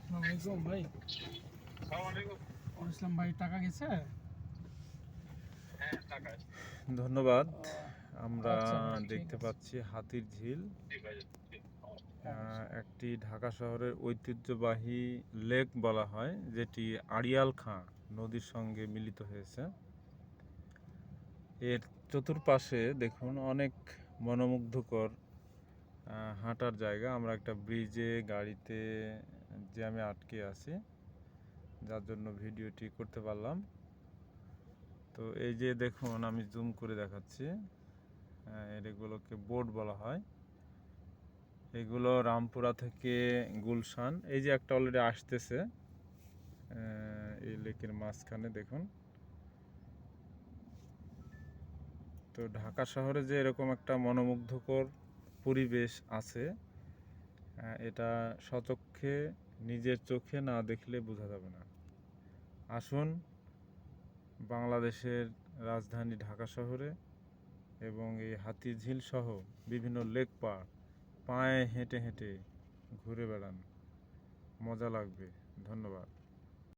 আসসালামাইকুম ভাই। ইসলাম ভাই, টাকা গেছে? ধন্যবাদ। আমরা আচ্ছা ভাই, ঠিক দেখতে আছে। পাচ্ছি হাতির ঝিল, একটি ঢাকা শহরের ঐতিহ্যবাহী লেক বলা হয়, যেটি আড়িয়াল খাঁ নদীর সঙ্গে মিলিত হয়েছে। এর চতুর্পাশে দেখুন অনেক মনোমুগ্ধকর হাঁটার জায়গা। আমরা একটা ব্রিজে গাড়িতে জ্যামে আটকে আছি, যার জন্য ভিডিওটি করতে পারলাম। তো এই যে দেখুন, আমি জুম করে দেখাচ্ছি, এগুলোকে বোট বলা হয়। এগুলো রামপুরা থেকে গুলশান। এই যে একটা অলরেডি আসতেছে এই লেকের মাঝখানে দেখুন। তো ঢাকা শহরে যে এরকম একটা মনোমুগ্ধকর পরিবেশ আছে, এটা স্বচক্ষে নিজের চোখে না দেখলে বোঝা যাবে না। আসুন বাংলাদেশের রাজধানী ঢাকা শহরে এবং এই হাতিঝিল সহ বিভিন্ন লেক পায়ে হেঁটে হেঁটে ঘুরে বেড়ান, মজা লাগবে। ধন্যবাদ।